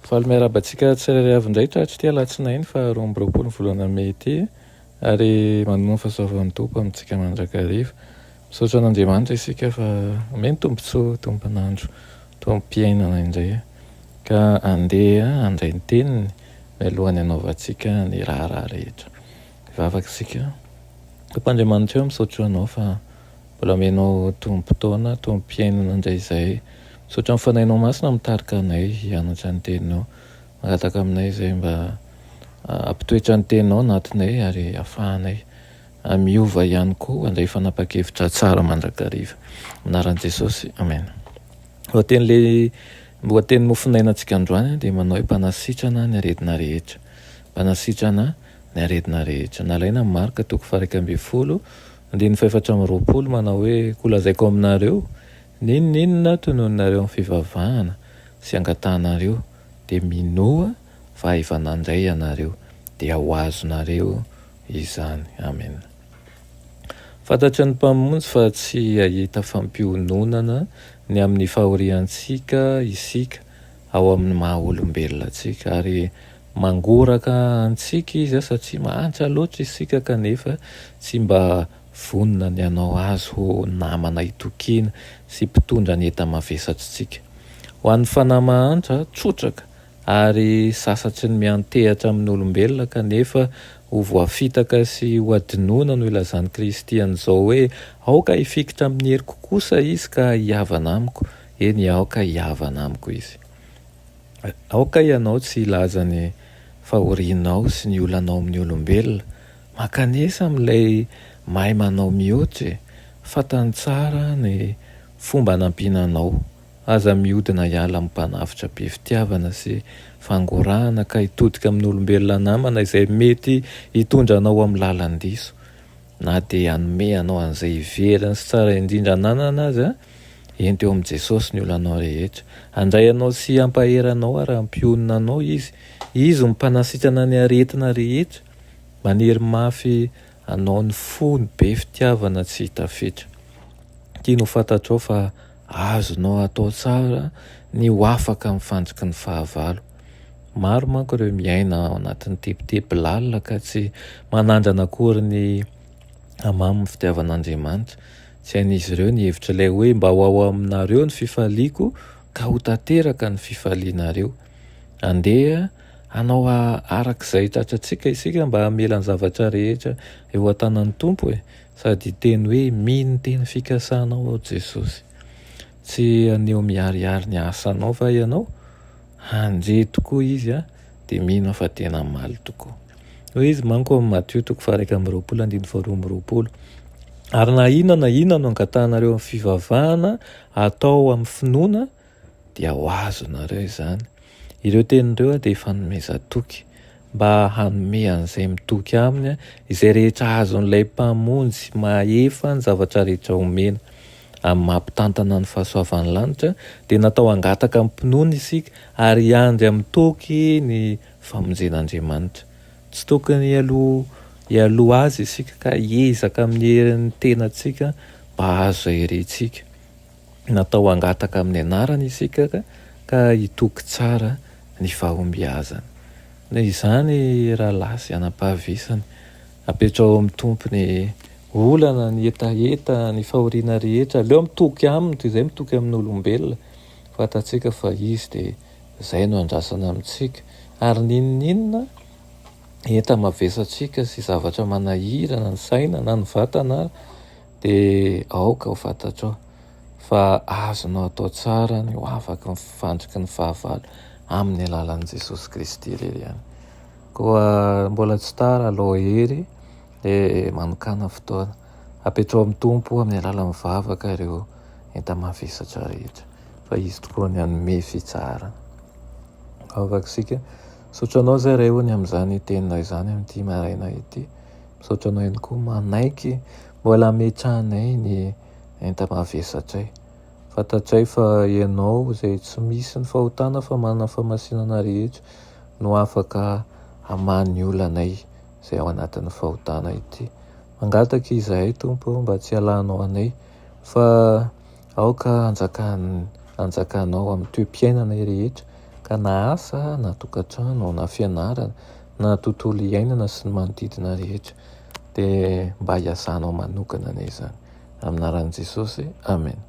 Faly miarabantsika tsirairay avy indray tsy tia alatsinainy fa 20 volana May ity ary manoana fahasoavan'ny Tompo amintsika mandrakariva. Misaotra an'Andriamanitra isika fa omeny tombontsoa, tompon'andro, tompom-piainana indray ka andeha handray ny teniny mialohan'ny hanaovantsika ny raharaha rehetra. Vavaka isika. Tompon'Andriamanitra eo misaotra anao fa mbola omenao tombom-potoana, tompom-piainana indray izay. Misaotra amin'ny fanahinao masina mitarika anay hianatra ny teninao, mangataka aminay izay mba ampitoetra ny teninao anatinay ary ahafahanay miova ihany koa handray fanapa-kevitra tsara mandrakariva. Anaran'i Jesosy, amen. Lohateny mofinainantsika androany dia manao hoe mpanasitrana ny aretina rehetra. Mpanasitrana ny aretina rehetra. Nalaina amin'ny Marka 7:24 manao hoe kolazaiko aminareo ninona tonononareo amin'ny fivavahana sy angatanareo dia minoa fa efa nandray ianareo dia ho azonareo izany. Amen. Fantatry ny mpamonjy fa tsy ahita fampiononana ny amin'ny fahoriantsika isika ao amin'ny maha olombelona antsika ary mangoraka antsika izy satria mahantra loatra isika kanefa tsy mba vonona ny hanao azy ho namana itokiana sy mpitondra ny enta-mavesatrintsika. Ho an'ny fanahy mahantra tsotraka ary sasatry ny miantehatra amin'ny olombelona kanefa ho voafitaka sy ho adinoana no ilazan'i Kristy an'izao hoe aoka hifikitra amin'ny heriko kosa izy ka hiavana amiko. Eny aoka hiavana amiko izy. Aoka ianao tsy ilaza ny fahorianao sy ny olanao amin'ny olombelona, makanesa amin'ilay mahay manao mihoatra, fatany tsara ny fomba hanampinanao, aza mihodina hiala amin'ny mpanafitra be fitiavana sy fangorahana ka hitodika amin'ny olombelona namana izay mety hitondra anao amin'ny lalan-diso, na dia hanome anao an'izay iverany sy tsara indrindra ananana azy eny teo amin'i Jesosy ny olanao rehetra. Handray anao sy hampaheranao ary hampionona anao izy mpanasitrana ny aretina rehetra, maniry mafy anao ny fony be fitiavana tsy hitafetra. Tiano fantatrao fa azonao atao tsara ny ho afaka mifandriky ny fahavalo. Maro manko ireo miaina ao anatin'ny tebotebo lalina ka tsy manandrana akory ny hamamin'ny fitiavan'Andriamanitra. Tsy hain'izy ireo ny hevitra ilay hoe mba ho ao aminareo ny fifaliako ka ho tanteraka ny fifalianareo. Andeha hanao arak'izay tratrantsika isika mba hamelany zavatra rehetra eo an-tanan'ny Tompo sady teny hoe mino teny fikasanao ao Jesosy. Tsy aneo miharihary ny asanao fa ianao handre tokoa izy dia mino fa tena maly tokoa. Hoy izy manko amin'ny Mateo 1:20-22. Ary na inona no angatanareo amin'ny fivavahana atao amin'ny finoana dia ho azonareo izany. Ireo tenin'ireo dia efa nomeza-toky mba hanome an'izay mitoky aminy izay rehetra azon'ilay mpamonjy mahefa ny zavatra rehetra omena. Amin'ny mampitantana ny fahasoavan'ny lanitra dia natao hangataka amin'ny mpinoana isika ary handry amin'ny toky ny famonjen'Andriamanitra. Tsy tokony hialoha azy isika ka hiezaka amin'ny herin'ny tenantsika mba azo herentsika. Natao hangataka amin'ny anarany isika ka hitoky tsara ny fahombiazana. Izany rahalahy sy anam-pahavisany apetrao amin'ny tompony olana ny hetaheta ny fahoriana rehetra. Aleo mitoky aminy toy izay mitoky amin'ny olombelona. Fantatsika fa izy dia izay no andrasana amintsika ary ninona enta-mavesatsika sy zavatra manahirana ny saina na ny vatana dia aoka ho fantatrao fa azonao atao tsara ny ho afaka mifandriky ny fahavalo amin'ny alalan'i Jesosy Kristy irery ihany. Koa mbola tsy tara aloha hery dia manokana fotoana apetrao amin'ny Tompo amin'ny alalan'ny mivavaka ireo enta-mavesatra rehetra fa izy tokoa ny hanome fitsarana. Vavaka isika. Misaotra anao zay ray hony amin'izany teninao izany amin'ity maraina ity. Misaotra anao ihany koa manaiky mbola ametrahanay ny enta-mavesatray. Fantatray fa ianao izay tsy misy ny fahotana fa manana famasinana rehetra no afaka hamany olanay izay ao anatin'ny fahotana ity. Mangataka izahay Tompo mba tsy halanao anay, fa aoka anjakanao amin'ny toeam-piainana rehetra, ka na asa, na tokantrano, na fianarana, na tontolo iainana sy ny manodidina rehetra, dia mba hiasanao manokana anay izany. Amin'ny anaran'i Jesosy, amen.